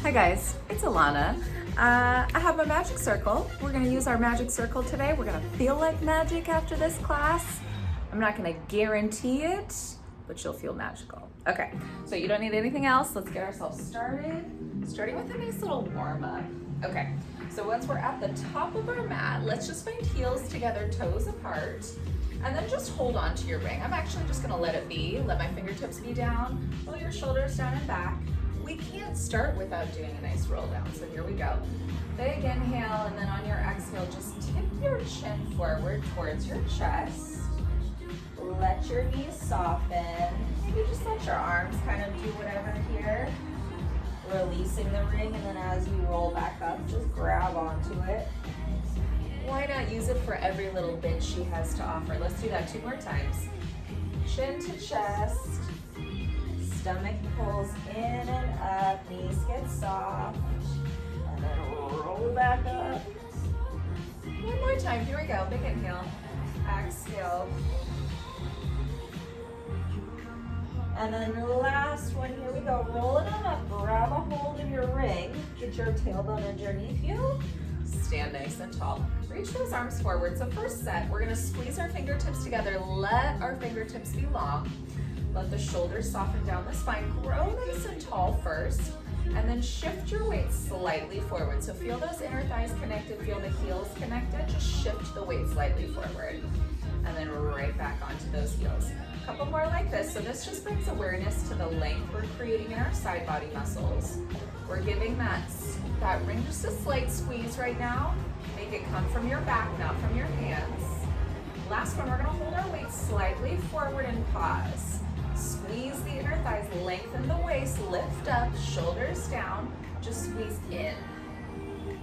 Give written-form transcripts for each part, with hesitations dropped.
Hi guys, it's Alana. I have my magic circle. We're gonna use our magic circle today. We're gonna feel like magic after this class. I'm not gonna guarantee it, but you'll feel magical. Okay, so you don't need anything else. Let's get ourselves started. Starting with a nice little warm up. Okay, so once we're at the top of our mat, let's just find heels together, toes apart, and then just hold on to your ring. I'm actually just gonna let it be. Let my fingertips be down, roll your shoulders down and back. We can't start without doing a nice roll down, so here we go. Big inhale, and then on your exhale, just tip your chin forward towards your chest. Let your knees soften. Maybe just let your arms kind of do whatever here. Releasing the ring, and then as you roll back up, just grab onto it. Why not use it for every little bit she has to offer? Let's do that 2 more times. Chin to chest. Stomach pulls in and up, knees get soft, and then roll back up. 1 more time, here we go, big inhale, exhale. And then last one, here we go, roll it on up, grab a hold of your ring, get your tailbone underneath you, stand nice and tall. Reach those arms forward. So first set, we're gonna squeeze our fingertips together, let our fingertips be long. Let the shoulders soften down the spine, grow nice and tall first, and then shift your weight slightly forward. So feel those inner thighs connected, feel the heels connected, just shift the weight slightly forward. And then right back onto those heels. A couple more like this. So this just brings awareness to the length we're creating in our side body muscles. We're giving that ring just a slight squeeze right now. Make it come from your back, not from your hands. Last one, we're gonna hold our weight slightly forward and pause. Squeeze the inner thighs, lengthen the waist, lift up, shoulders down, just squeeze in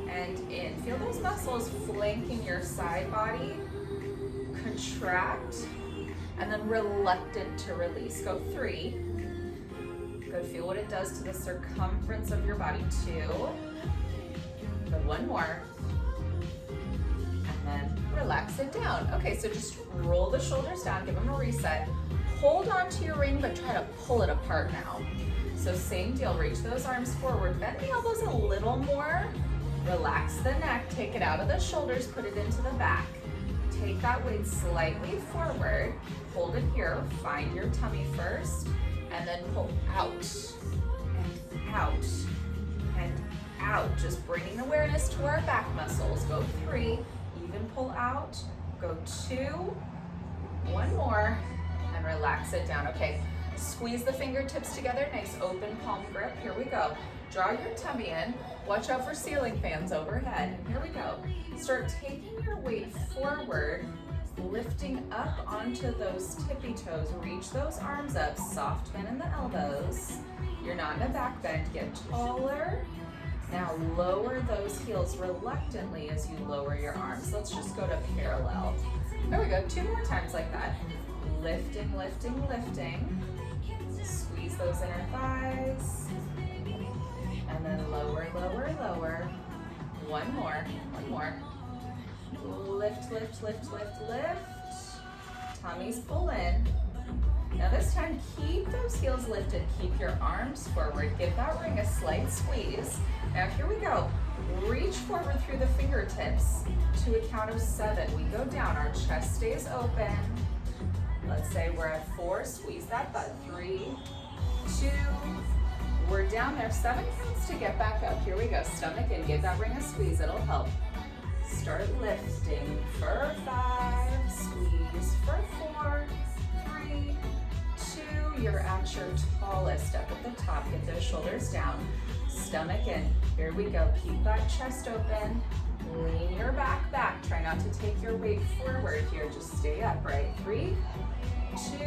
and in. Feel those muscles flanking your side body, contract, and then reluctant to release. Go 3. Good, feel what it does to the circumference of your body. 2. Good, 1 more. And then relax it down. Okay, so just roll the shoulders down, give them a reset. Hold on to your ring, but try to pull it apart now. So same deal, reach those arms forward, bend the elbows a little more, relax the neck, take it out of the shoulders, put it into the back. Take that weight slightly forward, hold it here, find your tummy first, and then pull out, and out, and out. Just bringing awareness to our back muscles. Go 3, even pull out, go 2, 1 more, and relax it down. Okay, squeeze the fingertips together, nice open palm grip. Here we go. Draw your tummy in. Watch out for ceiling fans overhead. Here we go. Start taking your weight forward, lifting up onto those tippy toes. Reach those arms up, soft bend in the elbows. You're not in a back bend, get taller. Now lower those heels reluctantly as you lower your arms. Let's just go to parallel. There we go, 2 more times like that. Lifting, lifting, lifting. Squeeze those inner thighs. And then lower, lower, lower. 1 more, 1 more. Lift, lift, lift, lift, lift. Tummies pull in. Now this time, keep those heels lifted. Keep your arms forward. Give that ring a slight squeeze. Now here we go. Reach forward through the fingertips to a count of 7. We go down, our chest stays open. Let's say we're at 4, squeeze that butt. 3, 2, we're down there. 7 counts to get back up. Here we go, stomach in, give that ring a squeeze, it'll help. Start lifting for 5, squeeze for 4, 3, 2, you're at your tallest up at the top. Get those shoulders down, stomach in. Here we go, keep that chest open. Lean your back back. Try not to take your weight forward here. Just stay upright. 3, 2,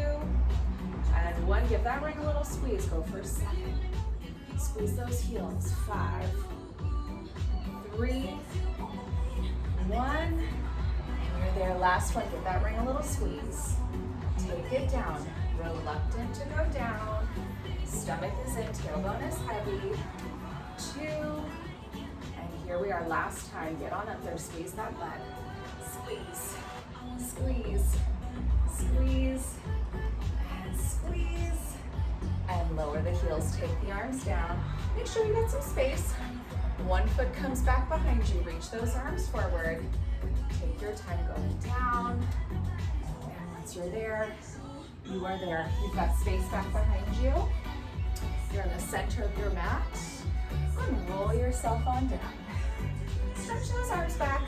and 1. Give that ring a little squeeze. Go for 7. Squeeze those heels. 5, 3, 1. And you're there. Last one. Give that ring a little squeeze. Take it down. Reluctant to go down. Stomach is in. Tailbone is heavy. 2. Here we are, last time. Get on up there, squeeze that butt. Squeeze, squeeze, squeeze, and squeeze, and and lower the heels, take the arms down. Make sure you get some space. One foot comes back behind you, reach those arms forward. Take your time going down. And once you're there, you are there. You've got space back behind you. You're in the center of your mat. And roll yourself on down. Stretch those arms back.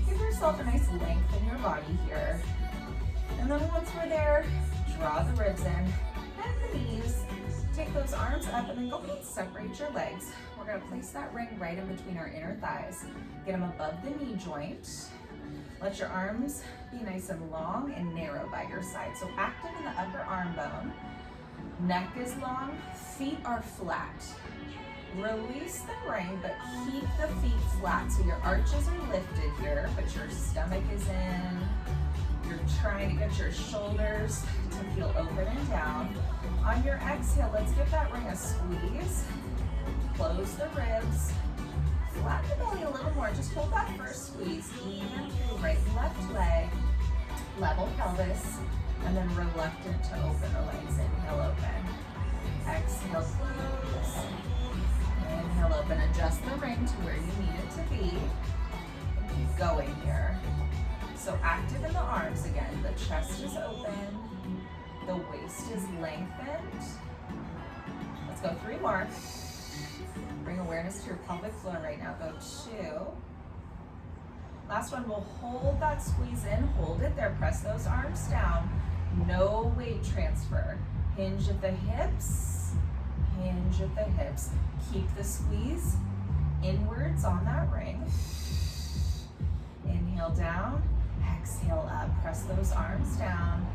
Give yourself a nice length in your body here. And then once we're there, draw the ribs in, bend the knees, take those arms up, and then go ahead and separate your legs. We're gonna place that ring right in between our inner thighs. Get them above the knee joint. Let your arms be nice and long and narrow by your side. So active in the upper arm bone. Neck is long, feet are flat. Release the ring, but keep the feet flat. So your arches are lifted here, but your stomach is in. You're trying to get your shoulders to feel open and down. On your exhale, let's give that ring a squeeze. Close the ribs. Flatten the belly a little more. Just hold that first squeeze even through right and left leg. Level pelvis. And then reluctant to open the legs. Inhale, open. Exhale, close. Inhale, open. Adjust the ring to where you need it to be. And keep going here. So active in the arms again. The chest is open. The waist is lengthened. Let's go 3 more. Bring awareness to your pelvic floor right now. Go 2. Last one, we'll hold that squeeze in. Hold it there. Press those arms down. No weight transfer. Hinge at the hips. Hinge at the hips. Keep the squeeze inwards on that ring. Inhale down. Exhale up. Press those arms down.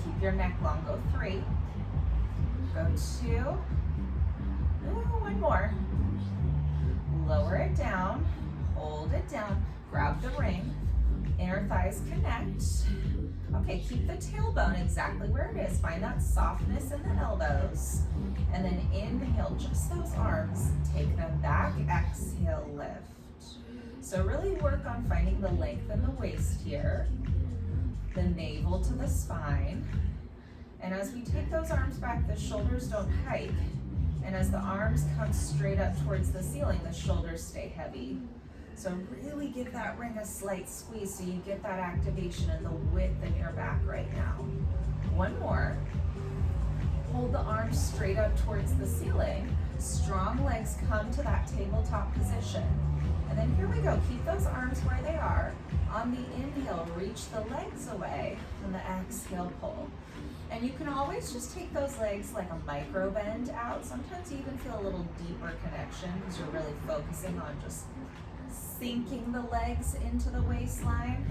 Keep your neck long. Go 3. Go 2. Ooh, 1 more. Lower it down. Hold it down. Grab the ring. Inner thighs connect. Okay, keep the tailbone exactly where it is. Find that softness in the elbows. And then inhale, just those arms. Take them back. Exhale, lift. So really work on finding the length in the waist here. The navel to the spine. And as we take those arms back, the shoulders don't hike. And as the arms come straight up towards the ceiling, the shoulders stay heavy. So really give that ring a slight squeeze so you get that activation in the width in your back right now. 1 more. Hold the arms straight up towards the ceiling. Strong legs come to that tabletop position. And then here we go. Keep those arms where they are. On the inhale, reach the legs away. On the exhale, pull. And you can always just take those legs like a micro bend out. Sometimes you even feel a little deeper connection because you're really focusing on just sinking the legs into the waistline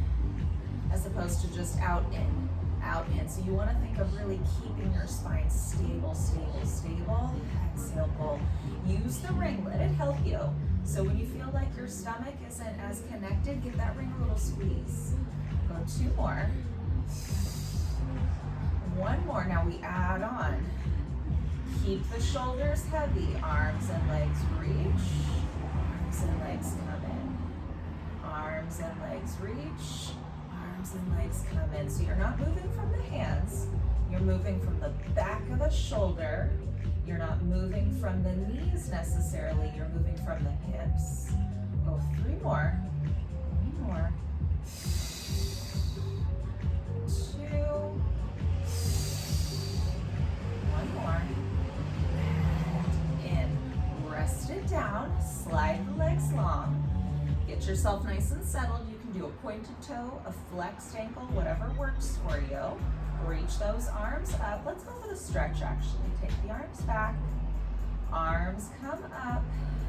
as opposed to just out in, out in. So you want to think of really keeping your spine stable, stable, stable. Exhale, pull. Use the ring, let it help you. So when you feel like your stomach isn't as connected, give that ring a little squeeze. Go 2 more. 1 more. Now we add on. Keep the shoulders heavy. Arms and legs reach. Arms and legs come in. Arms and legs reach. Arms and legs come in. So you're not moving from the hands. You're moving from the back of the shoulder. You're not moving from the knees necessarily. You're moving from the hips. Go 3 more. 3 more. 2. 1 more. And in. Rest it down. Slide the legs long. Get yourself nice and settled. You can do a pointed toe, a flexed ankle, whatever works for you. Reach those arms up. Let's go for the stretch actually. Take the arms back. Arms come up.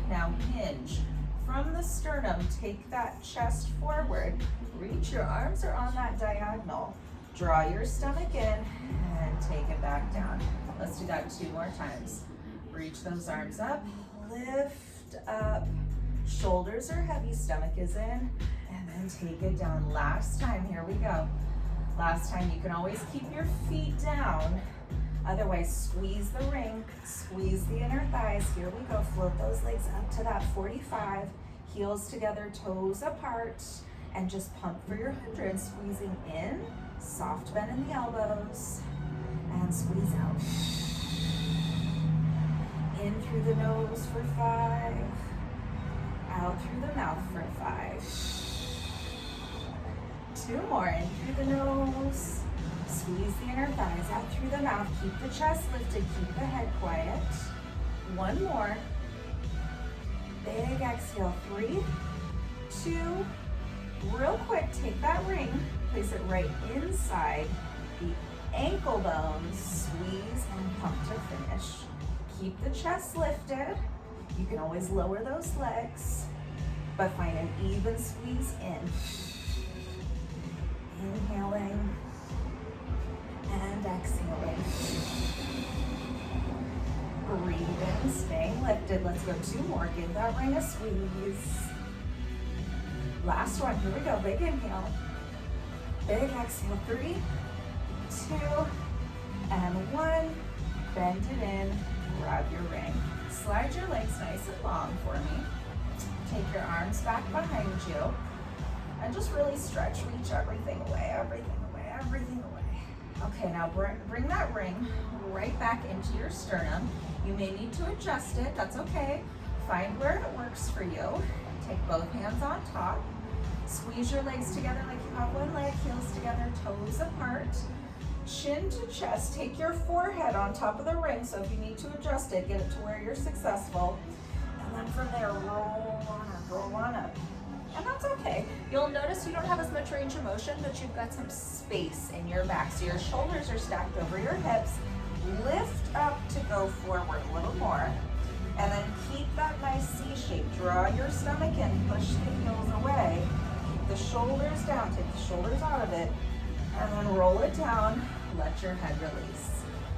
Now hinge. From the sternum, take that chest forward. Reach, your arms are on that diagonal. Draw your stomach in and take it back down. Let's do that 2 more times. Reach those arms up, lift up. Shoulders are heavy, stomach is in, and then take it down. Last time, here we go. Last time, you can always keep your feet down. Otherwise, squeeze the ring, squeeze the inner thighs. Here we go, float those legs up to that 45. Heels together, toes apart, and just pump for your 100. Squeezing in, soft bend in the elbows, and squeeze out. In through the nose for 5. Out through the mouth for 5. 2 more. In through the nose. Squeeze the inner thighs out through the mouth. Keep the chest lifted. Keep the head quiet. 1 more. Big exhale. 3, 2. Real quick, take that ring. Place it right inside the ankle bones. Squeeze and pump to finish. Keep the chest lifted. You can always lower those legs, but find an even squeeze in. Inhaling and exhaling. Breathe in, staying lifted. Let's go 2 more. Give that ring a squeeze. Last one. Here we go. Big inhale. Big exhale. 3, 2, and 1. Bend it in. Grab your ring. Slide your legs nice and long for me. Take your arms back behind you. And just really stretch. Reach everything away, everything away, everything away. Okay, now bring that ring right back into your sternum. You may need to adjust it. That's okay. Find where it works for you. Take both hands on top. Squeeze your legs together like you have one leg. Heels together, toes apart. Chin to chest. Take your forehead on top of the ring, so if you need to adjust it, get it to where you're successful. And then from there, roll on up, roll on up. And that's okay. You'll notice you don't have as much range of motion, but you've got some space in your back. So your shoulders are stacked over your hips. Lift up to go forward a little more. And then keep that nice C shape. Draw your stomach in, push the heels away. Keep the shoulders down, take the shoulders out of it. And then roll it down, let your head release.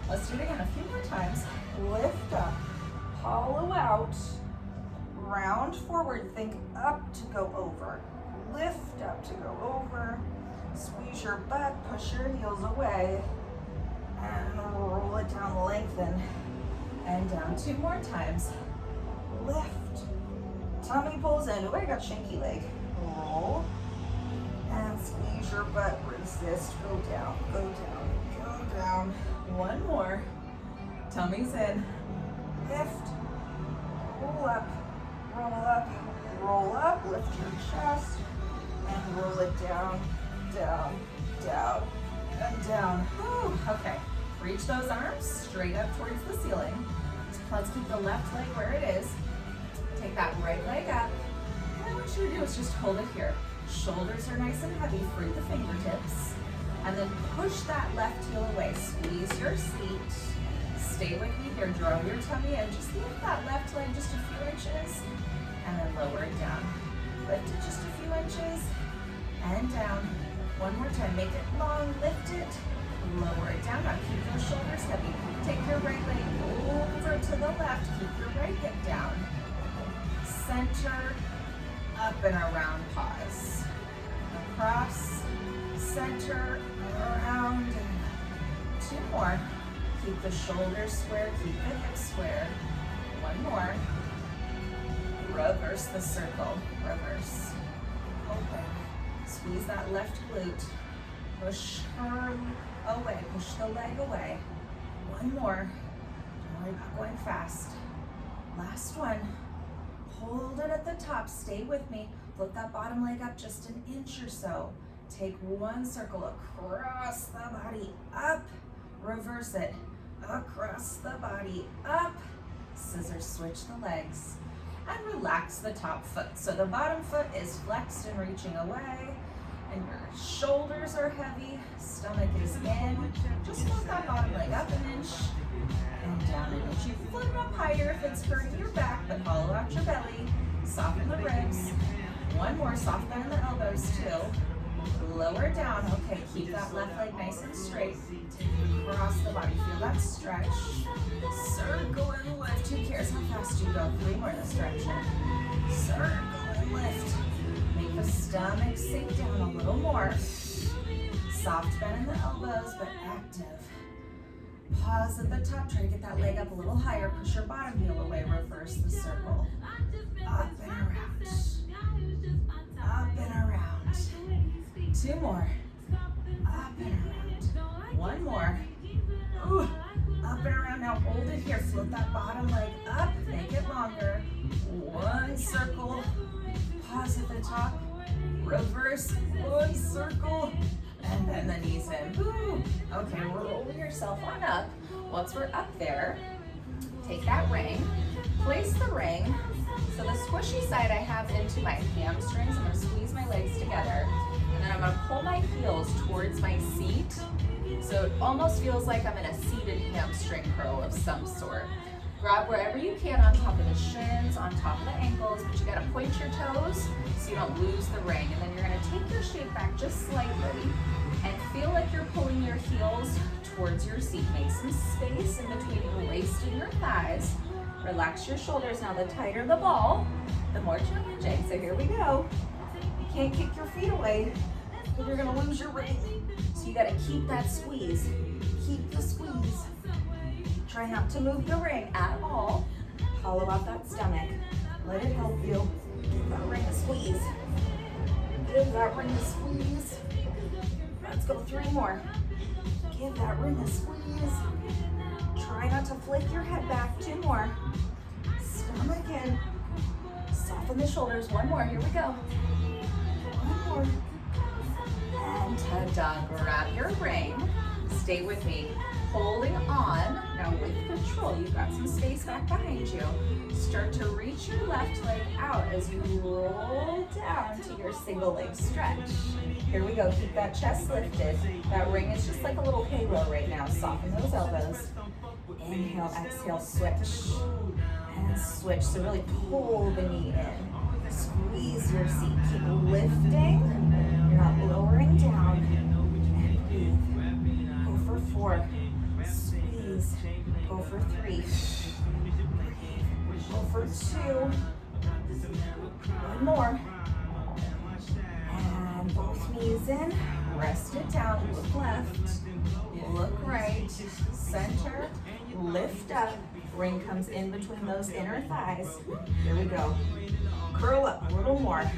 Let's do it again a few more times. Lift up, hollow out, round forward, think up to go over. Lift up to go over, squeeze your butt, push your heels away, and roll it down, lengthen, and down. 2 more times. Lift, tummy pulls in. Oh, I got shanky leg. Roll, and squeeze your butt, resist, go down, go down, go down. 1 more. Tummy's in. Lift, roll up, roll up, roll up, lift your chest, and roll it down, down, down, and down. Whew. Okay, reach those arms straight up towards the ceiling. Let's keep the left leg where it is. Take that right leg up. What I want you to do is just hold it here. Shoulders are nice and heavy, free the fingertips. And then push that left heel away. Squeeze your seat. Stay with me here. Draw your tummy in. Just lift that left leg just a few inches. And then lower it down. Lift it just a few inches. And down. 1 more time. Make it long. Lift it. Lower it down. Now keep those shoulders heavy. Take your right leg over to the left. Keep your right hip down. Center. Up and around. Pause. Across. Center. Around. And 2 more. Keep the shoulders square. Keep the hips square. 1 more. Reverse the circle. Reverse. Open. Squeeze that left glute. Push her away. Push the leg away. 1 more. Don't worry about going fast. Last one. Hold it at the top. Stay with me. Float that bottom leg up just an inch or so. Take 1 circle across the body. Up. Reverse it. Across the body. Up. Scissors switch the legs. And relax the top foot. So the bottom foot is flexed and reaching away. And your shoulders are heavy. Stomach is in. Just float that bottom leg up an inch. And down an inch. You float it up higher if it's hurting your back, but hollow out your belly. Soften the ribs. 1 more. Soft bend in the elbows too. Lower down. Okay, keep that left leg nice and straight. Across the body. Feel that stretch. Circle and lift. Who cares how fast you go? 3 more in this direction. Circle and lift. Make the stomach sink down a little more. Soft bend in the elbows, but active. Pause at the top. Try to get that leg up a little higher. Push your bottom heel away. Reverse the circle. Up and around. Up and around. 2 more. Up and around. 1 more. Ooh. Up and around. Now hold it here. Float that bottom leg up. top, reverse, one circle, and then the knees in. Woo. Okay, roll yourself on up. Once we're up there, take that ring, place the ring. So the squishy side I have into my hamstrings. I'm gonna squeeze my legs together, and then I'm gonna pull my heels towards my seat. So it almost feels like I'm in a seated hamstring curl of some sort. Grab wherever you can on top of the shins, on top of the ankles, but you gotta point your toes so you don't lose the ring. And then you're gonna take your shape back just slightly and feel like you're pulling your heels towards your seat. Make some space in between your waist and your thighs. Relax your shoulders. Now the tighter the ball, the more challenging. So here we go. You can't kick your feet away because you're gonna lose your ring. So you gotta keep that squeeze. Keep the squeeze. Try not to move the ring at all. Hollow out that stomach. Let it help you. Give that ring a squeeze. Give that ring a squeeze. Let's go 3 more. Give that ring a squeeze. Try not to flick your head back. 2 more. Stomach in. Soften the shoulders. 1 more. Here we go. 1 more. And ta-da. Grab your ring. Stay with me. Holding on. Now with control, you've got some space back behind you. Start to reach your left leg out as you roll down to your single leg stretch. Here we go. Keep that chest lifted. That ring is just like a little halo right now. Soften those elbows. Inhale, exhale, switch. And switch. So really pull the knee in. Squeeze your seat. Keep lifting. You're not lowering down. And breathe. Go for 4. Squeeze. Go for 3. Go for 2. 1 more. And both knees in. Rest it down. Look left. Look right. Center. Lift up. Ring comes in between those inner thighs. Here we go. Curl up a little more.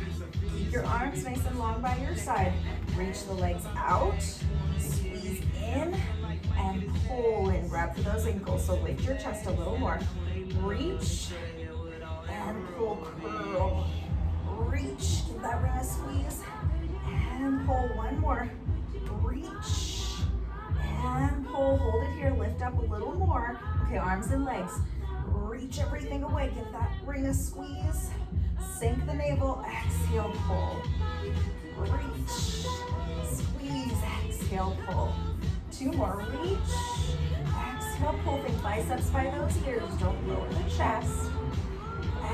Keep your arms nice and long by your side. Reach the legs out. Squeeze in and pull in. Grab for those ankles. So lift your chest a little more. Reach and pull, curl. Reach. Give that ring a squeeze. And pull. 1 more. Reach and pull. Hold it here. Lift up a little more. Okay, arms and legs. Reach everything away. Give that ring a squeeze. Sink the navel. Exhale, pull. Reach. Squeeze. Exhale, pull. 2 more. Reach. Exhale, pull. Think biceps by those ears. Don't lower the chest.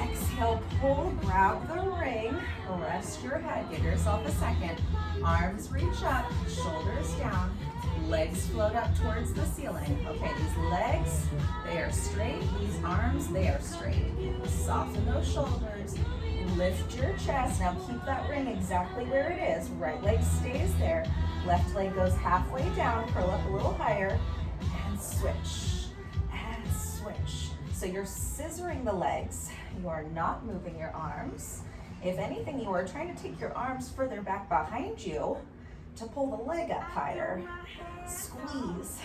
Exhale, pull. Grab the ring. Rest your head. Give yourself a second. Arms reach up. Shoulders down. Legs float up towards the ceiling. Okay, these legs, they are straight. These arms, they are straight. Soften those shoulders. Lift your chest. Now keep that ring exactly where it is. Right leg stays there. Left leg goes halfway down. Curl up a little higher. And switch. And switch. So you're scissoring the legs. You are not moving your arms. If anything, you are trying to take your arms further back behind you to pull the leg up higher. Squeeze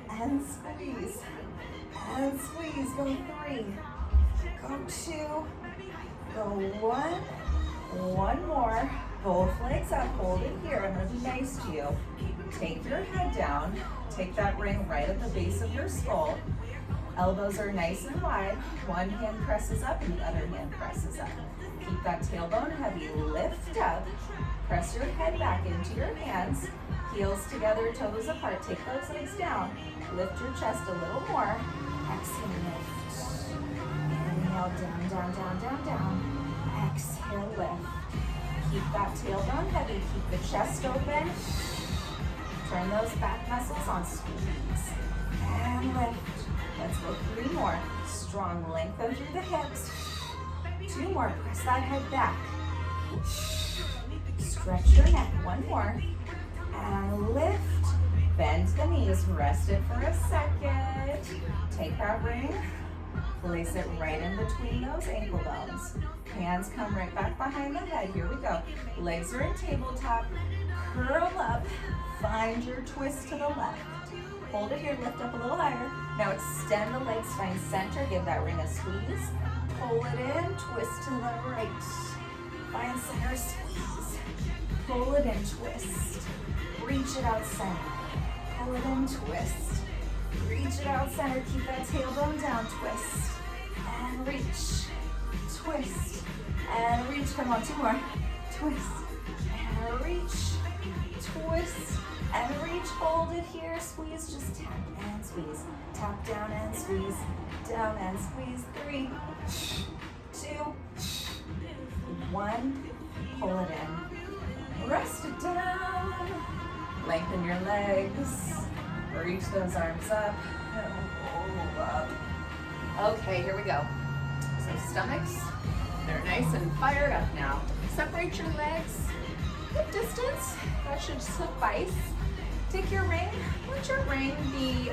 and squeeze and squeeze. Go 3, go 2, go 1. 1 more. Both legs up. Hold it here. I'm going to be nice to you. Take your head down. Take that ring right at the base of your skull. Elbows are nice and wide. One hand presses up and the other hand presses up. Keep that tailbone heavy. Lift up. Press your head back into your hands. Heels together, toes apart. Take those legs down. Lift your chest a little more. Exhale, lift. Inhale, down, down, down, down, down. Exhale, lift. Keep that tailbone heavy. Keep the chest open. Turn those back muscles on. Squeeze. And lift. Let's go 3 more. Strong lengthen through the hips. 2 more. Press that head back. Stretch your neck. 1 more. And lift. Bend the knees. Rest it for a second. Take that ring. Place it right in between those ankle bones. Hands come right back behind the head. Here we go. Legs are in tabletop. Curl up. Find your twist to the left. Hold it here. Lift up a little higher. Now extend the legs. Find center. Give that ring a squeeze. Pull it in. Twist to the right. Find center, squeeze. Pull it in, twist. Reach it out center. Pull it in, twist. Reach it out center. Keep that tailbone down, twist. And reach. Twist. And reach. Come on, two more. Twist. And reach. Twist. And reach. Hold it here. Squeeze. Just tap and squeeze. Tap down and squeeze. Down and squeeze. 3, 2, 1. Pull it in. Rest it down. Lengthen your legs. Reach those arms up. Hold up. Okay, here we go. So stomachs, they're nice and fired up now. Separate your legs. Hip distance, that should suffice. Take your ring. Let your ring be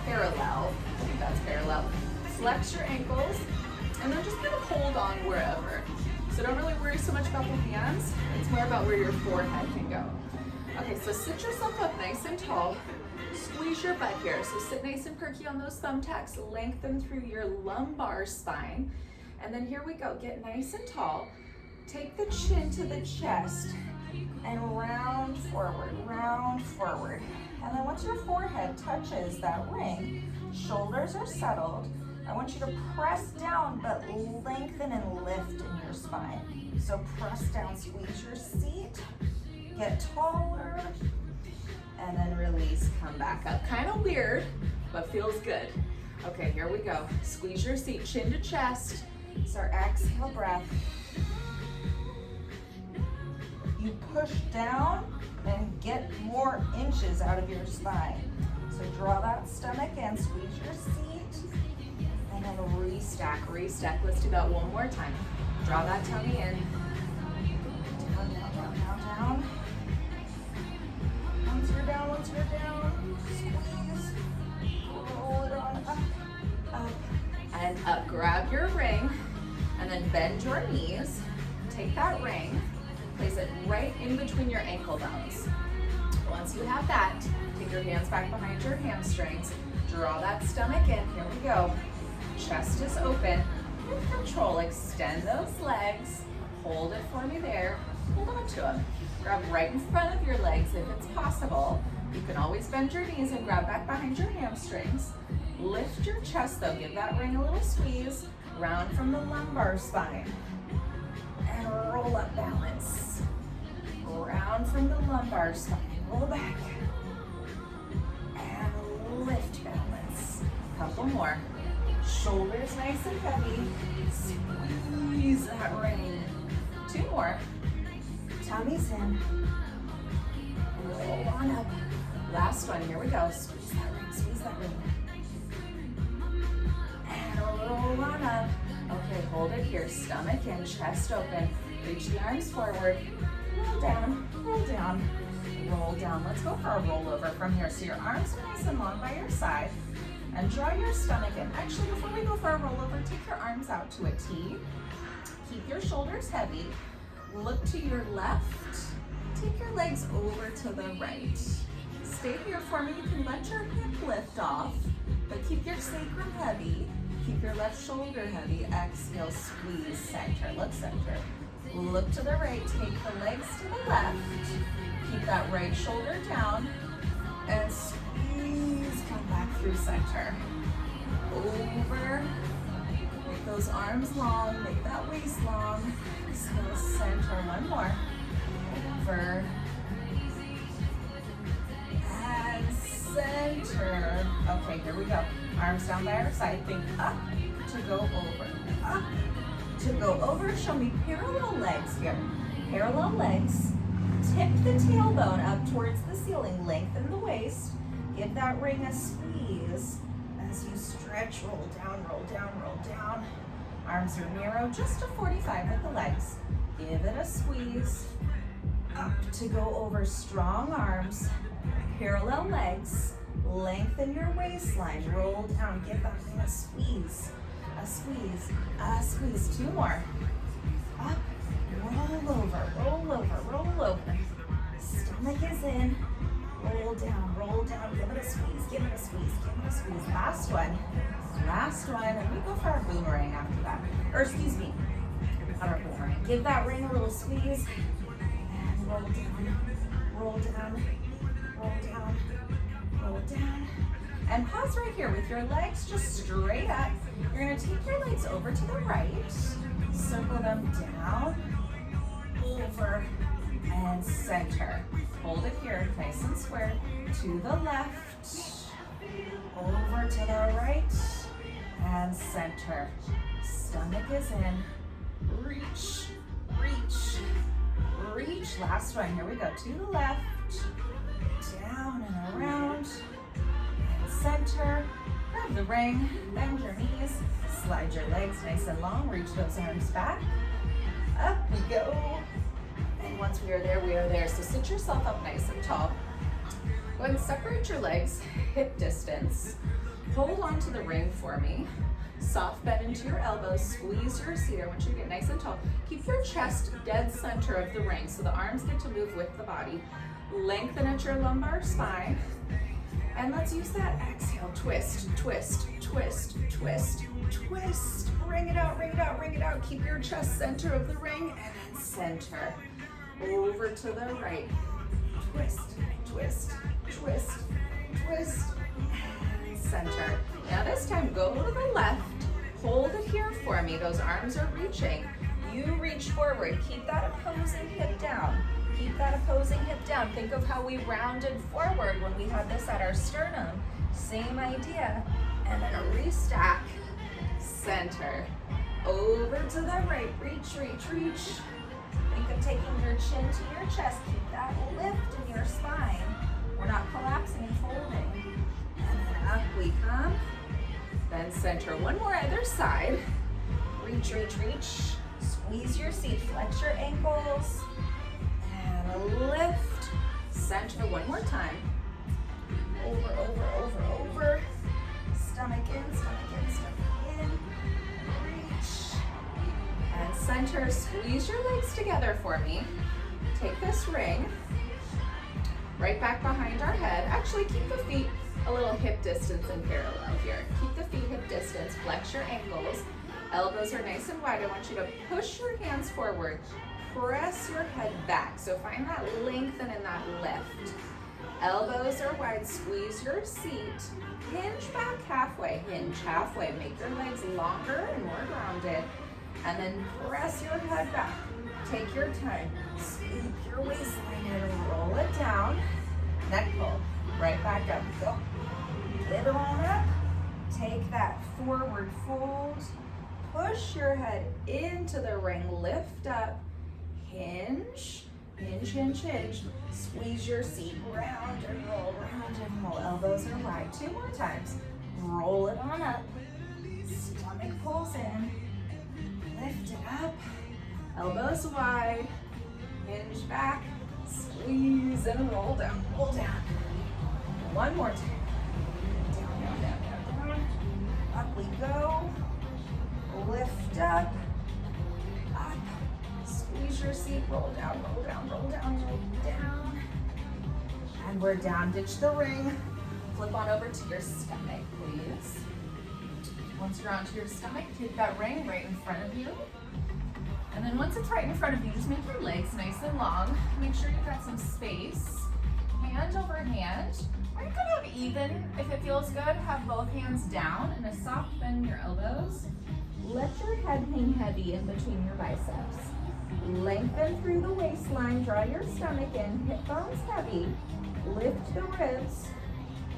parallel. I think that's parallel. Flex your ankles, and then just kind of hold on wherever. So don't really worry so much about the hands. It's more about where your forehead can go. Okay, so sit yourself up nice and tall. Squeeze your butt here. So sit nice and perky on those thumbtacks. Lengthen through your lumbar spine. And then here we go. Get nice and tall. Take the chin to the chest and round forward, round forward. And then once your forehead touches that ring, shoulders are settled. I want you to press down, but lengthen and lift in your spine. So press down, squeeze your seat, get taller, and then release, come back up. Kind of weird, but feels good. Okay, here we go. Squeeze your seat, chin to chest. It's our exhale breath. You push down and get more inches out of your spine. So draw that stomach in, squeeze your seat, and then restack, restack. Let's do that one more time. Draw that tummy in. Down, down, down, down, down. Once you're down, once you're down, squeeze. Roll it on up, up, and up. Grab your ring, and then bend your knees. Take that ring, place it right in between your ankle bones. Once you have that, take your hands back behind your hamstrings. Draw that stomach in. Here we go. Chest is open. With control, extend those legs. Hold it for me there. Hold on to them. Grab right in front of your legs if it's possible. You can always bend your knees and grab back behind your hamstrings. Lift your chest though. Give that ring a little squeeze. Round from the lumbar spine. And roll up, balance. Round from the lumbar spine. Roll back. And lift, balance. Couple more. Shoulders nice and heavy. Squeeze that ring. 2 more. Tummy's in. Roll on up. Last one. Here we go. Squeeze that ring. Squeeze that ring. And roll on up. Okay, hold it here. Stomach in, chest open. Reach the arms forward. Roll down. Roll down. Roll down. Let's go for a rollover from here. So your arms are nice and long by your side. And draw your stomach in. Actually, before we go for a rollover, take your arms out to a T. Keep your shoulders heavy. Look to your left. Take your legs over to the right. Stay here for me. You can let your hip lift off, but keep your sacrum heavy. Keep your left shoulder heavy. Exhale, squeeze, center. Look center. Look to the right. Take the legs to the left. Keep that right shoulder down. And squeeze. Come back through center. Over. Make those arms long. Make that waist long. Exhale, center. One more. Over. And center. Okay, here we go. Arms down by our side. Think up to go over. Up to go over. Show me parallel legs here. Parallel legs. Tip the tailbone up towards the ceiling. Lengthen the waist. Give that ring a squeeze as you stretch. Roll down, roll down, roll down. Arms are narrow, just to 45 with the legs. Give it a squeeze. Up to go over. Strong arms. Parallel legs. Lengthen your waistline. Roll down. Give that ring a squeeze. A squeeze. A squeeze. 2 more. Up. Roll over. Roll over. Roll over. Stomach is in. Roll down. Roll down. Give it a squeeze. Give it a squeeze. Give it a squeeze. Last one. Last one. And we go for our boomerang after that. Or excuse me. Not our boomerang. Give that ring a little squeeze. And roll down, roll down, roll down, roll down. And pause right here with your legs just straight up. You're gonna take your legs over to the right, circle them down, over, and center. Hold it here, nice and square. To the left, over to the right, and center. Stomach is in. Reach, reach, reach. Last one, here we go. To the left, down and around, and center. Grab the ring, bend your knees, slide your legs nice and long, reach those arms back. Up we go. And once we are there. So sit yourself up nice and tall. Go ahead and separate your legs, hip distance. Hold on to the ring for me. Soft bend into your elbows, squeeze your seat. I want you to get nice and tall. Keep your chest dead center of the ring so the arms get to move with the body. Lengthen at your lumbar spine. And let's use that exhale. Twist, twist, twist, twist, twist. Ring it out, ring it out, ring it out. Keep your chest center of the ring and then center. Over to the right. Twist, twist, twist, twist, and center. Now this time, go to the left. Hold it here for me. Those arms are reaching. You reach forward. Keep that opposing hip down. Keep that opposing hip down. Think of how we rounded forward when we had this at our sternum. Same idea. And then a restack. Center. Over to the right. Reach, reach, reach. Think of taking your chin to your chest. Keep that lift in your spine. We're not collapsing and folding. And then up we come. Then center. One more other side. Reach, reach, reach. Squeeze your seat. Flex your ankles. And lift. Center. One more time. Over, over, over, over. Stomach in, stomach in, stomach in. Reach. And center. Squeeze your legs together for me. Take this ring right back behind our head. Actually, keep the feet a little hip distance in parallel here. Keep the feet hip distance. Flex your ankles. Elbows are nice and wide. I want you to push your hands forward. Press your head back. So find that lengthen and that lift. Elbows are wide. Squeeze your seat. Hinge back halfway. Hinge halfway. Make your legs longer and more grounded. And then press your head back. Take your time. Sweep your waistline and roll it down. Neck pull. Right back up. Go. Get it on up. Take that forward fold. Push your head into the ring. Lift up. Hinge. Hinge, hinge, hinge. Squeeze your seat. Round and roll, round and roll. Elbows are wide. 2 more times. Roll it on up. Stomach pulls in. Lift it up. Elbows wide. Hinge back. Squeeze and roll down. Roll down. One more time. Down, down, down, down, down. Up we go. Lift up. Up. Squeeze your seat. Roll down, roll down, roll down, roll down. And we're down. Ditch the ring. Flip on over to your stomach, please. Once you're onto your stomach, take that ring right in front of you. And then once it's right in front of you, just make your legs nice and long. Make sure you've got some space. Hand over hand. Or you could have even, if it feels good, have both hands down and a soft bend in your elbows. Let your head hang heavy in between your biceps. Lengthen through the waistline, draw your stomach in, hip bones heavy. Lift the ribs,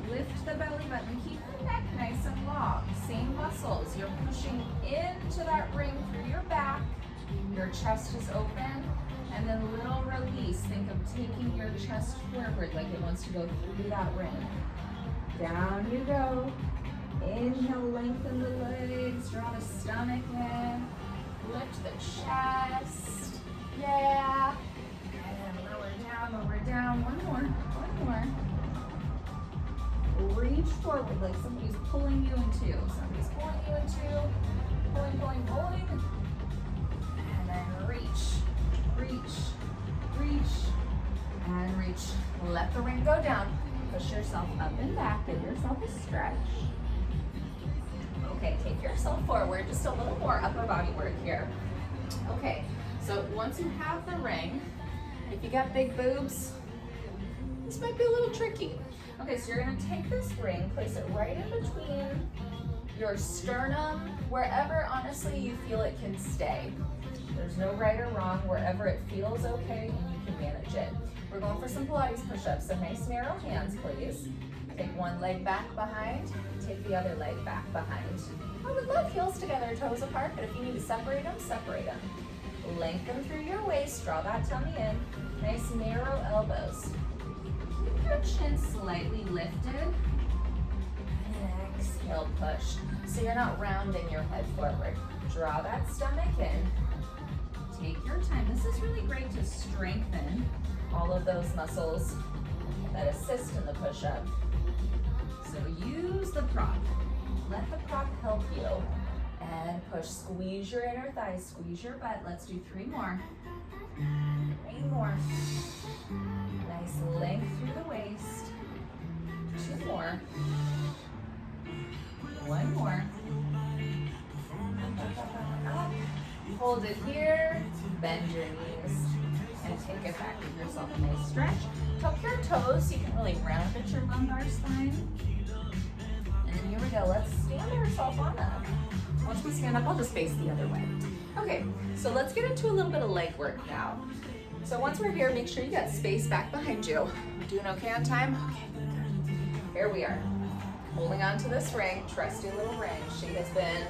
lift the belly button, keep the neck nice and long. Same muscles, you're pushing into that ring through your back. Your chest is open, and then little release. Think of taking your chest forward like it wants to go through that ring. Down you go. Inhale, lengthen the legs, draw the stomach in, lift the chest. Yeah. And lower down. One more. Reach forward like somebody's pulling you in two. Somebody's pulling you in two. Pulling. And then reach, and reach. Let the ring go down. Push yourself up and back. Give yourself a stretch. Okay, take yourself forward. Just a little more upper body work here. Okay, so once you have the ring, if you got big boobs, this might be a little tricky. Okay, so you're gonna take this ring, place it right in between your sternum, wherever honestly you feel it can stay. There's no right or wrong, wherever it feels okay and you can manage it. We're going for some Pilates push-ups, so nice narrow hands, please. Take one leg back behind, take the other leg back behind. I would love heels together, toes apart, but if you need to separate them, separate them. Lengthen through your waist, draw that tummy in. Nice narrow elbows. Keep your chin slightly lifted. And exhale, push. So you're not rounding your head forward. Draw that stomach in. Take your time. This is really great to strengthen all of those muscles that assist in the push-up. So use the prop. Let the prop help you. And push, squeeze your inner thighs, squeeze your butt. Let's do 3 more. 3 more. Nice length through the waist. 2 more. 1 more. Up. Hold it here. Bend your knees. And take it back. Give yourself a nice stretch. Tuck your toes so you can really round at your lumbar spine. And then here we go. Let's stand ourselves on up. Once we stand up, I'll just face the other way. Okay, so let's get into a little bit of leg work now. So once we're here, make sure you got space back behind you. Doing okay on time? Okay, here we are. Holding on to this ring, trusty little ring. She has been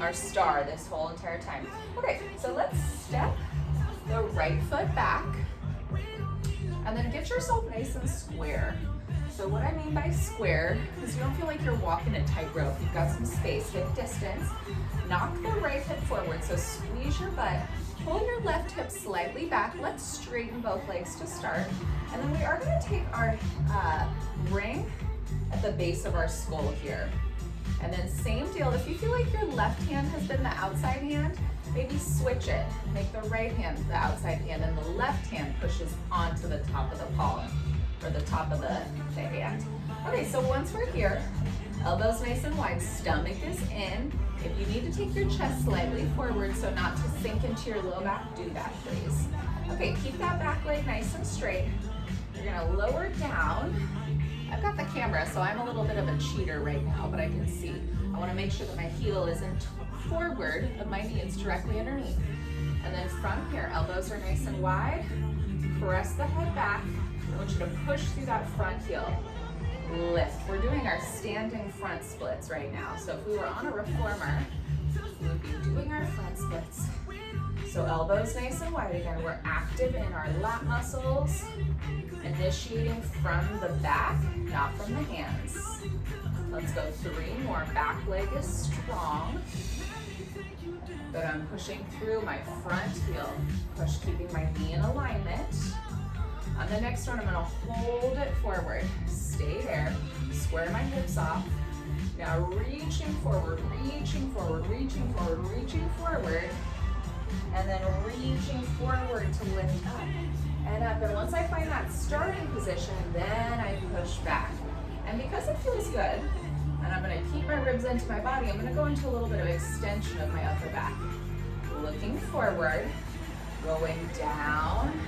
our star this whole entire time. Okay, so let's step the right foot back and then get yourself nice and square. So what I mean by square is you don't feel like you're walking a tightrope. You've got some space, hip distance. Knock the right hip forward, so squeeze your butt. Pull your left hip slightly back. Let's straighten both legs to start. And then we are gonna take our ring at the base of our skull here. And then same deal, if you feel like your left hand has been the outside hand, maybe switch it. Make the right hand the outside hand and the left hand pushes onto the top of the palm or the top of the hand. Okay, so once we're here, elbows nice and wide, stomach is in. If you need to take your chest slightly forward so not to sink into your low back, do that please. Okay, keep that back leg nice and straight. You're gonna lower down. I've got the camera, so I'm a little bit of a cheater right now, but I can see. I wanna make sure that my heel isn't forward of my knee, it's directly underneath. And then from here, elbows are nice and wide. Press the head back. I want you to push through that front heel. Lift. We're doing our standing front splits right now. So if we were on a reformer, we would be doing our front splits. So elbows nice and wide. Again, we're active in our lat muscles, initiating from the back, not from the hands. Let's go 3 more. Back leg is strong. But I'm pushing through my front heel. Push, keeping my knee in alignment. On the next one, I'm gonna hold it forward. Stay there, square my hips off. Now reaching forward, reaching forward, reaching forward, reaching forward. And then reaching forward to lift up and up. And once I find that starting position, then I push back. And because it feels good, and I'm gonna keep my ribs into my body, I'm gonna go into a little bit of extension of my upper back. Looking forward, going down,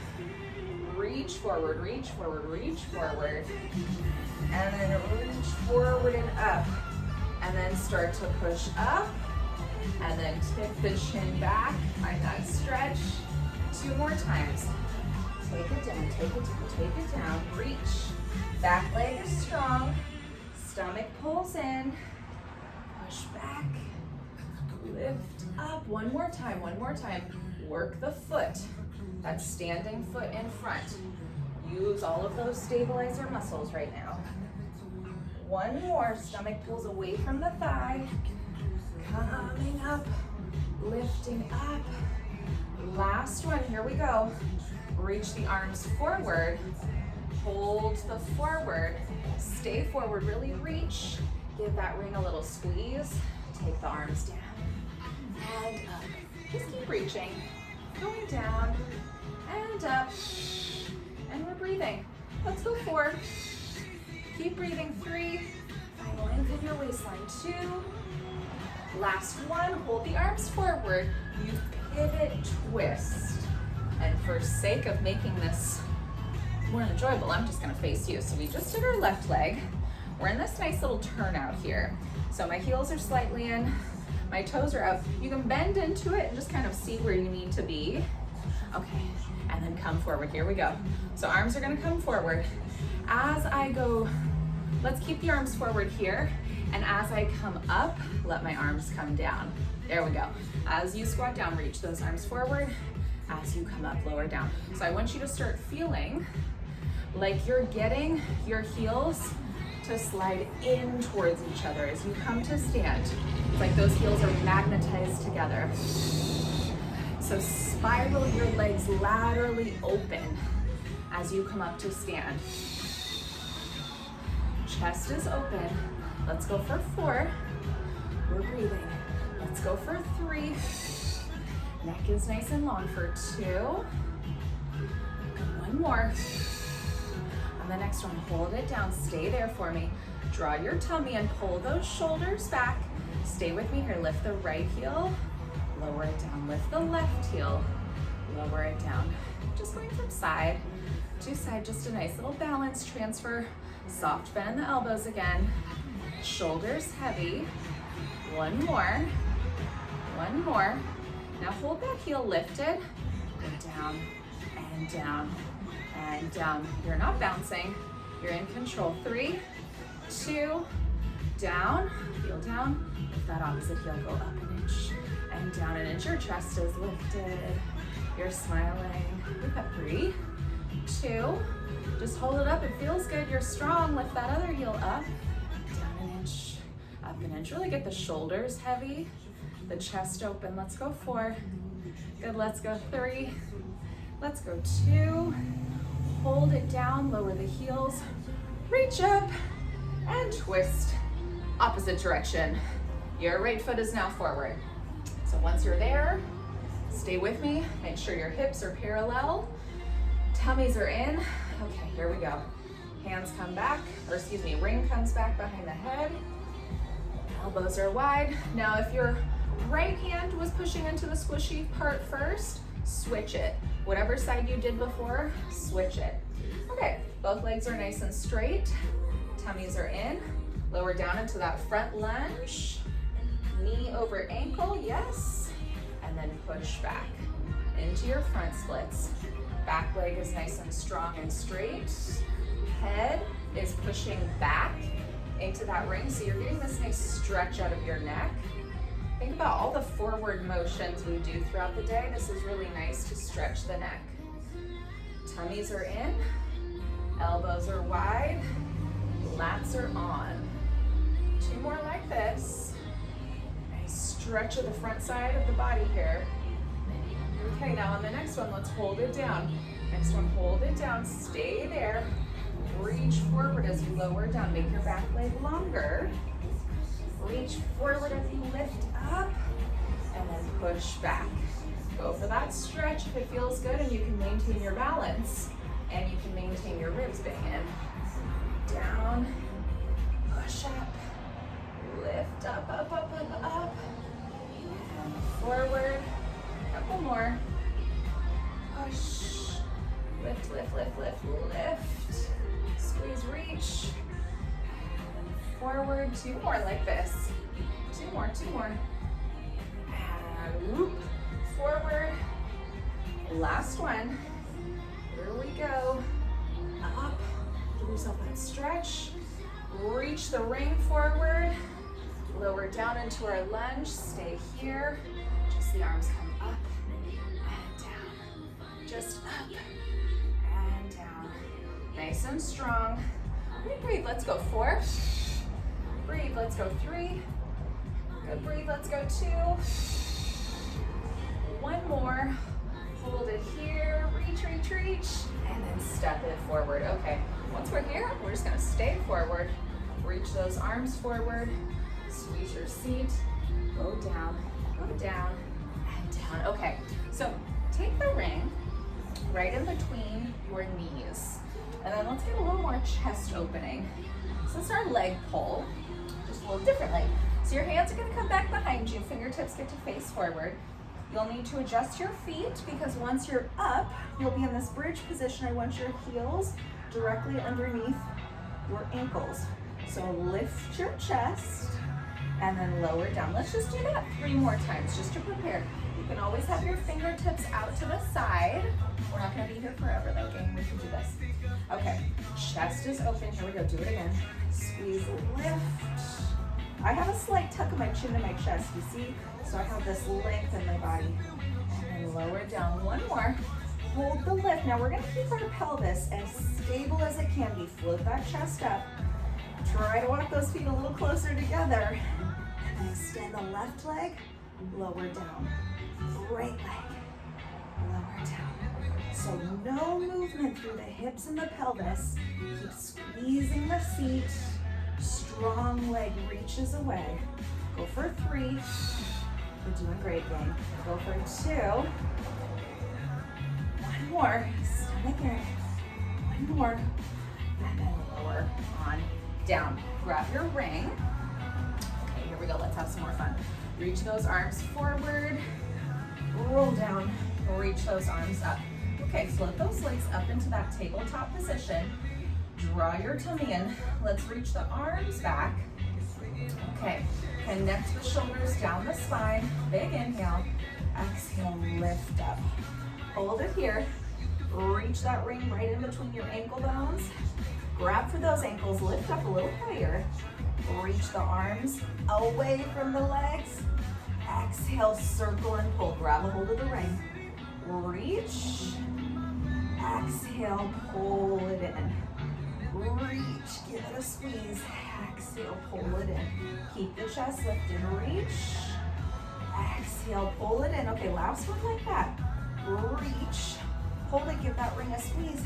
reach forward, reach forward, reach forward, and then reach forward and up, and then start to push up, and then tip the chin back, find that stretch. 2 more times. Take it down, take it down, take it down, reach. Back leg is strong, stomach pulls in, push back, lift up. One more time, one more time. Work the foot, that standing foot in front. Use all of those stabilizer muscles right now. 1 more, stomach pulls away from the thigh. Coming up, lifting up. Last one, here we go. Reach the arms forward. Hold the forward. Stay forward, really reach. Give that ring a little squeeze. Take the arms down and up. Just keep reaching. Going down and up. And we're breathing. Let's go 4. Keep breathing. 3. Find length in your waistline. 2. Last one. Hold the arms forward. You pivot, twist. And for sake of making this more enjoyable, I'm just gonna face you. So we just did our left leg. We're in this nice little turnout here. So my heels are slightly in, my toes are up. You can bend into it and just kind of see where you need to be. Okay, and then come forward, here we go. So arms are gonna come forward. As I go, let's keep the arms forward here. And as I come up, let my arms come down. There we go. As you squat down, reach those arms forward. As you come up, lower down. So I want you to start feeling like you're getting your heels to slide in towards each other as you come to stand. It's like those heels are magnetized together. So spiral your legs laterally open as you come up to stand. Chest is open. Let's go for 4. We're breathing. Let's go for 3. Neck is nice and long for 2. And 1 more. On the next one, hold it down. Stay there for me. Draw your tummy and pull those shoulders back. Stay with me here. Lift the right heel. Lower it down. Lift the left heel. Lower it down. Just going from side to side. Just a nice little balance transfer. Soft bend the elbows again. Shoulders heavy. 1 more. 1 more. Now hold that heel lifted. Go down and down and down. You're not bouncing. You're in control. 3, 2, down. Heel down. Lift that opposite heel. Go up an inch and down an inch. Your chest is lifted. You're smiling. We've got 3, 2. Just hold it up. It feels good. You're strong. Lift that other heel up. Down an inch. Up an inch. Really get the shoulders heavy. The chest open. Let's go 4. Good. Let's go 3. Let's go 2. Hold it down. Lower the heels. Reach up and twist. Opposite direction. Your right foot is now forward. So once you're there, stay with me. Make sure your hips are parallel. Tummies are in. Okay, here we go. Hands come back, or excuse me, ring comes back behind the head. Elbows are wide. Now if your right hand was pushing into the squishy part first, switch it. Whatever side you did before, switch it. Okay, both legs are nice and straight. Tummies are in. Lower down into that front lunge. Knee over ankle, yes. And then push back into your front splits. Back leg is nice and strong and straight. Head is pushing back into that ring, so you're getting this nice stretch out of your neck. Think about all the forward motions we do throughout the day. This is really nice to stretch the neck. Tummies are in, elbows are wide, lats are on. 2 more like this. Nice stretch of the front side of the body here. Okay, now on the next one, let's hold it down. Next one, hold it down, stay there. Reach forward as you lower down, make your back leg longer. Reach forward as you lift up, and then push back. Go for that stretch if it feels good and you can maintain your balance, and you can maintain your ribs being in. Down, push up, lift up, up, up, up, up, and forward. Couple more. Push. Lift, lift, lift, lift, lift. Squeeze, reach. And forward. 2 more like this. 2 more, 2 more. And whoop. Forward. Last one. Here we go. Up. Give yourself that stretch. Reach the ring forward. Lower down into our lunge. Stay here. Just the arms come up and down. Just up and down. Nice and strong. Breathe, let's go 4. Breathe, let's go 3. Good, breathe, let's go 2. 1 more. Hold it here, reach, reach, reach, and then step it forward. Okay, once we're here, we're just gonna stay forward. Reach those arms forward, squeeze your seat, go down, and down. Okay, so take the ring right in between your knees. And then let's get a little more chest opening. So it's our leg pull, just a little differently. So your hands are gonna come back behind you, fingertips get to face forward. You'll need to adjust your feet because once you're up, you'll be in this bridge position. I want your heels directly underneath your ankles. So lift your chest and then lower down. Let's just do that 3 more times just to prepare. You can always have your fingertips out to the side. We're not gonna be here forever though, gang. We can do this. Okay, chest is open. Here we go, do it again. Squeeze, lift. I have a slight tuck of my chin to my chest, you see? So I have this length in my body. And then lower down, 1 more. Hold the lift. Now we're gonna keep our pelvis as stable as it can be. Float that chest up. Try to walk those feet a little closer together. And then extend the left leg, lower down. Right leg, lower down. So no movement through the hips and the pelvis. Keep squeezing the seat. Strong leg reaches away. Go for 3. You're doing great, gang. Go for 2. 1 more. Stomach in. 1 more. And then lower on down. Grab your ring. Okay, here we go. Let's have some more fun. Reach those arms forward. Roll down. Reach those arms up. Okay, float those legs up into that tabletop position. Draw your tummy in. Let's reach the arms back. Okay, connect the shoulders down the spine. Big inhale. Exhale, lift up. Hold it here. Reach that ring right in between your ankle bones. Grab for those ankles, lift up a little higher. Reach the arms away from the legs. Exhale, circle and pull. Grab a hold of the ring. Reach. Exhale, pull it in. Reach, give it a squeeze. Exhale, pull it in. Keep the chest lifted. Reach. Exhale, pull it in. Okay, last one like that. Reach. Hold it, give that ring a squeeze.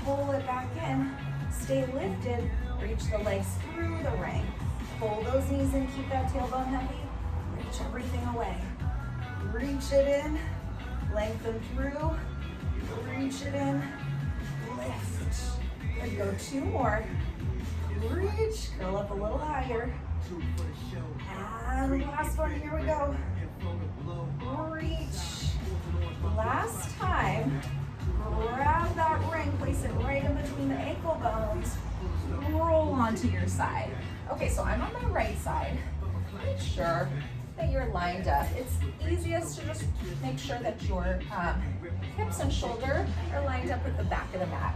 Pull it back in. Stay lifted. Reach the legs through the ring. Pull those knees in, keep that tailbone heavy. Reach everything away. Reach it in. Lengthen through. Reach it in. Lift. Good, go 2 more. Reach, curl up a little higher. And last one, here we go. Reach. Last time, grab that ring, place it right in between the ankle bones. Roll onto your side. Okay, so I'm on my right side. Make sure that you're lined up. It's easiest to just make sure that your hips and shoulder are lined up with the back of the mat.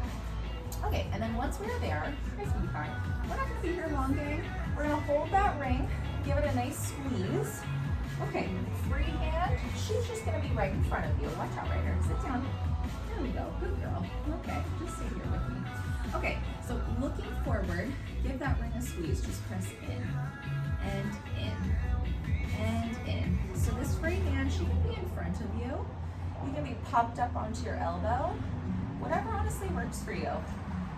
Okay, and then once we're there, we're not gonna be here long, gang. We're gonna hold that ring, give it a nice squeeze. Okay, free hand, she's just gonna be right in front of you. Watch out, right here, sit down. There we go, good girl. Okay, just sit here with me. Okay, so looking forward, give that ring a squeeze, just press in, and in, and in. So this free hand, she can be in front of you. You can be popped up onto your elbow. Whatever honestly works for you.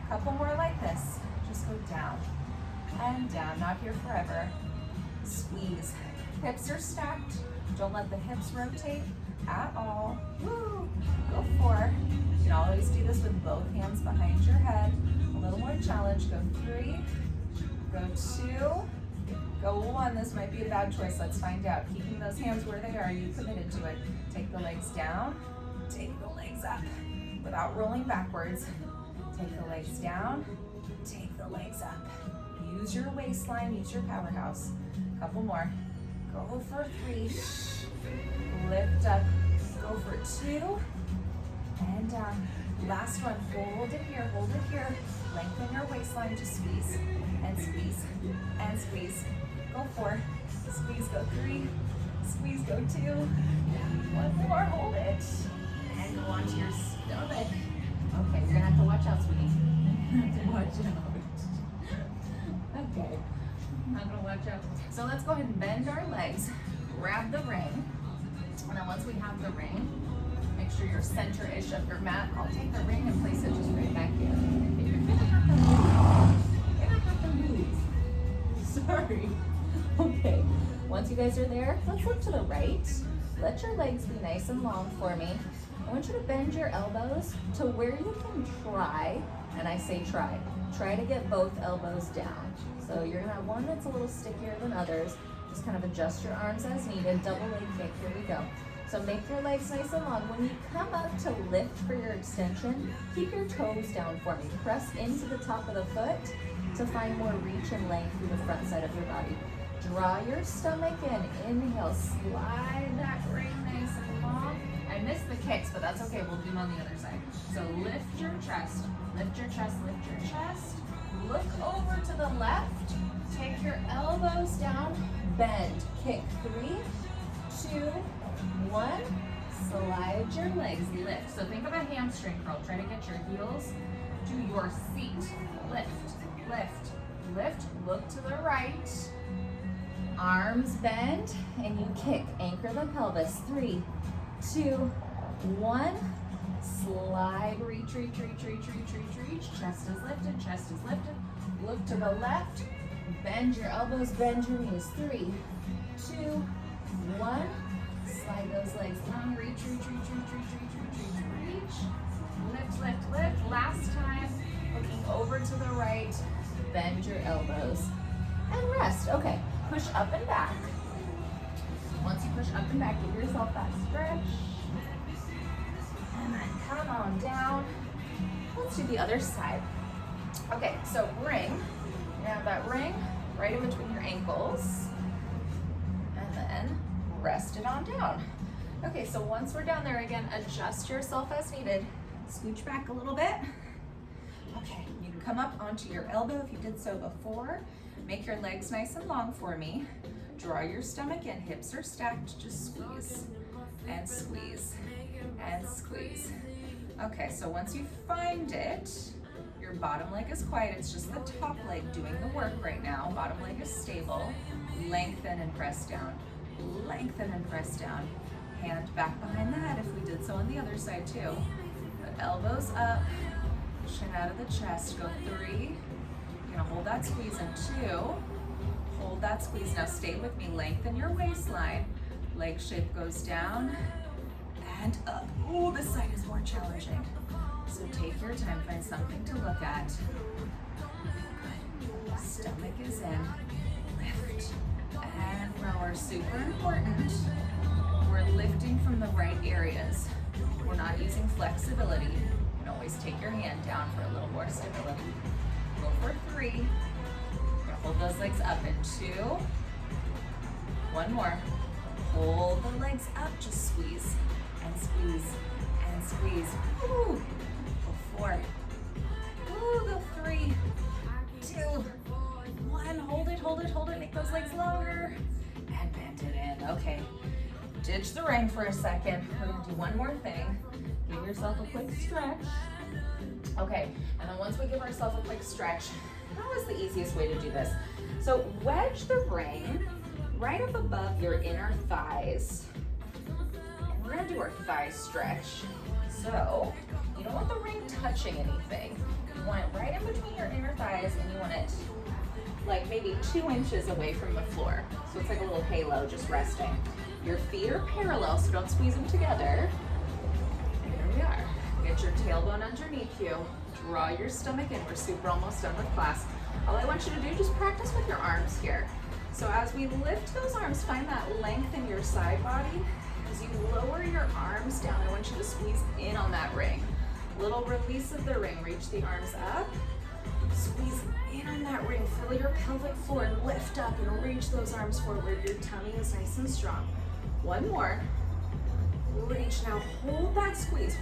Couple more like this. Just go down and down, not here forever. Squeeze. Hips are stacked. Don't let the hips rotate at all. Woo! Go 4. You can always do this with both hands behind your head. A little more challenge. Go 3. Go 2. Go 1. This might be a bad choice. Let's find out. Keeping those hands where they are. You committed to it. Take the legs down. Take the legs up. Without rolling backwards. Take the legs down, take the legs up. Use your waistline, use your powerhouse. Couple more. Go for 3. Lift up. Go for 2. And down. Last one. Hold it here, hold it here. Lengthen your waistline to squeeze. And squeeze. And squeeze. Go 4. Squeeze, go 3. Squeeze, go 2. 1 more, hold it. And go onto your stomach. Okay, you're gonna have to watch out, sweetie. You're gonna have to watch out. Okay, I'm gonna watch out. So let's go ahead and bend our legs, grab the ring, and then once we have the ring, make sure you're center-ish of your mat. I'll take the ring and place it just right back here. Okay, you're gonna have to move. You're gonna have to move. Sorry. Okay, once you guys are there, let's look to the right. Let your legs be nice and long for me. I want you to bend your elbows to where you can try, and I say try to get both elbows down. So you're gonna have one that's a little stickier than others. Just kind of adjust your arms as needed. Double leg kick, here we go. So make your legs nice and long. When you come up to lift for your extension, keep your toes down for me. Press into the top of the foot to find more reach and length through the front side of your body. Draw your stomach in. Inhale, slide that ring nice and long. I missed the kicks, but that's okay. We'll do them on the other side. So lift your chest, lift your chest, lift your chest. Look over to the left. Take your elbows down, bend, kick. 3, 2, 1. Slide your legs, lift. So think of a hamstring curl. Try to get your heels to your seat. Lift, lift, lift. Look to the right. Arms bend, and you kick. Anchor the pelvis. 3, 2, 1. Slide, reach, reach, reach, reach, reach, reach, reach. Chest is lifted, chest is lifted. Look to the left. Bend your elbows, bend your knees. 3, 2, 1. Slide those legs long. Reach, reach, reach, reach, reach, reach, reach, reach, reach. Lift, lift, lift. Last time. Looking over to the right. Bend your elbows. And rest. Okay. Push up and back. Once you push up and back, give yourself that stretch. And then come on down. Let's do the other side. Okay, so ring. You have that ring right in between your ankles. And then rest it on down. Okay, so once we're down there again, adjust yourself as needed. Scooch back a little bit. Okay, you can come up onto your elbow if you did so before. Make your legs nice and long for me. Draw your stomach in, hips are stacked, just squeeze and squeeze and squeeze. Okay, so once you find it, your bottom leg is quiet, it's just the top leg doing the work right now. Bottom leg is stable. Lengthen and press down. Lengthen and press down. Hand back behind the head if we did so on the other side too. Put elbows up, chin out of the chest, go 3. You're gonna hold that squeeze in 2. Hold that squeeze. Now stay with me. Lengthen your waistline. Leg shape goes down and up. Oh, this side is more challenging. So take your time. Find something to look at. Good. Stomach is in. Lift and lower. Super important. We're lifting from the right areas. We're not using flexibility. You can always take your hand down for a little more stability. Go for 3. You're gonna hold those legs up in 2. 1 more. Hold the legs up, just squeeze and squeeze and squeeze. Woo. Go 4. Woo, go 3, 2, 1. Hold it, hold it, hold it. Make those legs longer and bend it in. Okay. Ditch the ring for a second. We're gonna do one more thing. Give yourself a quick stretch. Okay, and then once we give ourselves a quick stretch, how is the easiest way to do this? So wedge the ring right up above your inner thighs. And we're gonna do our thigh stretch. So you don't want the ring touching anything. You want it right in between your inner thighs, and you want it like maybe 2 inches away from the floor. So it's like a little halo just resting. Your feet are parallel, so don't squeeze them together. And here we are. Get your tailbone underneath you. Draw your stomach in. We're super almost done with class. All I want you to do, just practice with your arms here. So as we lift those arms, find that length in your side body. As you lower your arms down, I want you to squeeze in on that ring. Little release of the ring. Reach the arms up. Squeeze in on that ring. Feel your pelvic floor and lift up and reach those arms forward. Your tummy is nice and strong. 1 more. Reach now, hold that squeeze,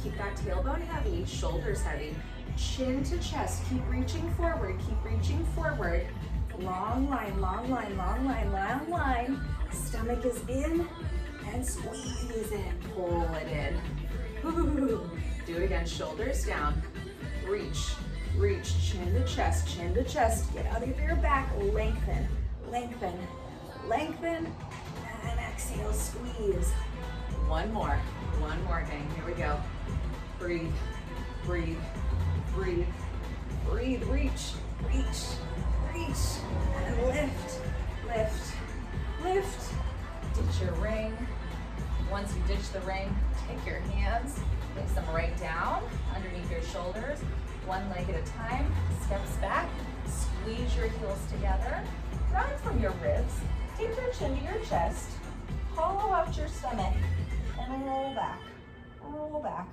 keep that tailbone heavy, shoulders heavy, chin to chest, keep reaching forward, long line, long line, long line, long line, stomach is in, and squeeze in, pull it in. Ooh. Do it again, shoulders down, reach, chin to chest, get out of your back, lengthen, lengthen, lengthen, and exhale, squeeze. 1 more, gang, here we go. Breathe, breathe, breathe, breathe, reach, and lift, lift, lift. Ditch your ring. Once you ditch the ring, take your hands, place them right down underneath your shoulders, 1 leg at a time, steps back, squeeze your heels together, run from your ribs, take your chin to your chest, hollow out your stomach and roll back, roll back,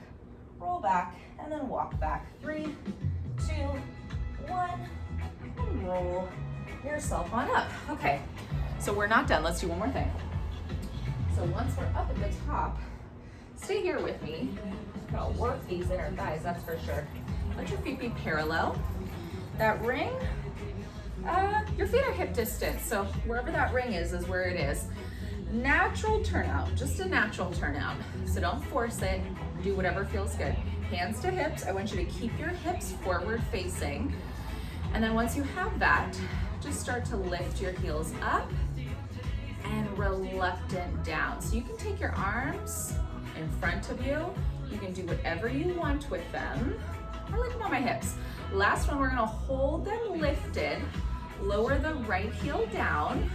roll back, and then walk back. 3, 2, 1, and roll yourself on up. Okay, so we're not done. Let's do one more thing. So once we're up at the top, stay here with me. I'm gonna work these inner thighs, that's for sure. Let your feet be parallel. That ring, your feet are hip distance, so wherever that ring is where it is. Natural turnout, just a natural turnout. So don't force it, do whatever feels good. Hands to hips, I want you to keep your hips forward facing. And then once you have that, just start to lift your heels up and reluctant down. So you can take your arms in front of you. You can do whatever you want with them. I like them on my hips. Last one, we're gonna hold them lifted, lower the right heel down,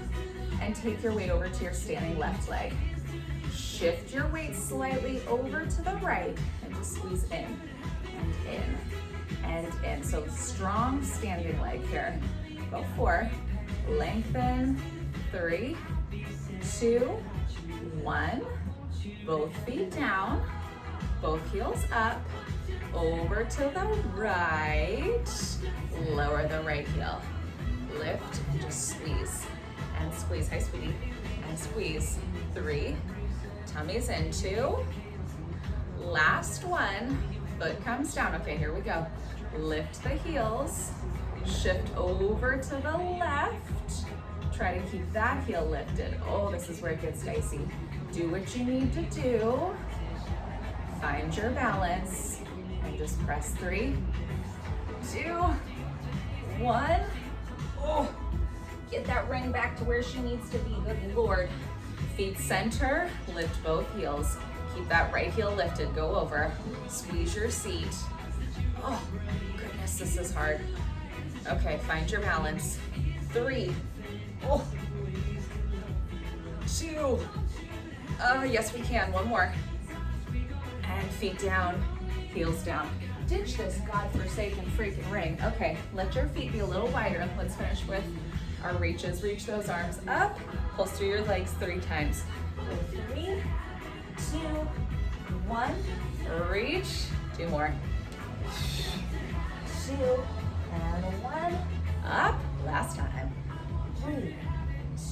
and take your weight over to your standing left leg. Shift your weight slightly over to the right and just squeeze in and in and in. So strong standing leg here. Go 4, lengthen, 3, 2, 1. Both feet down, both heels up, over to the right, lower the right heel. Lift, and just squeeze, and squeeze, hi sweetie, and squeeze. 3, tummy's in. 2, last one, foot comes down. Okay, here we go. Lift the heels, shift over to the left, try to keep that heel lifted. Oh, this is where it gets dicey. Do what you need to do, find your balance, and just press. 3, 2, 1. Oh, get that ring back to where she needs to be, good Lord. Feet center, lift both heels. Keep that right heel lifted, go over. Squeeze your seat. Oh, goodness, this is hard. Okay, find your balance. 3, 2, yes we can, one more. And feet down, heels down. Ditch this godforsaken freaking ring. Okay, let your feet be a little wider. Let's finish with our reaches. Reach those arms up, pulse through your legs 3 times. 3, 2, 1, reach. 2 more. 2, and 1, up. Last time. 3,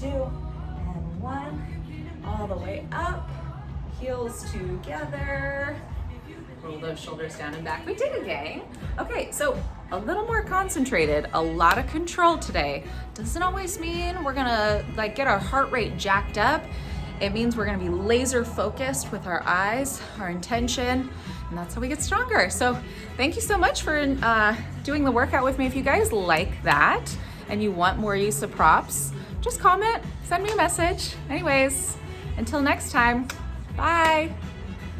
2, and 1, all the way up. Heels together. Roll those shoulders down and back. We did it, gang. Okay, so a little more concentrated, a lot of control today. Doesn't always mean we're gonna get our heart rate jacked up. It means we're gonna be laser focused with our eyes, our intention, and that's how we get stronger. So thank you so much for doing the workout with me. If you guys like that and you want more use of props, just comment, send me a message. Anyways, until next time, bye.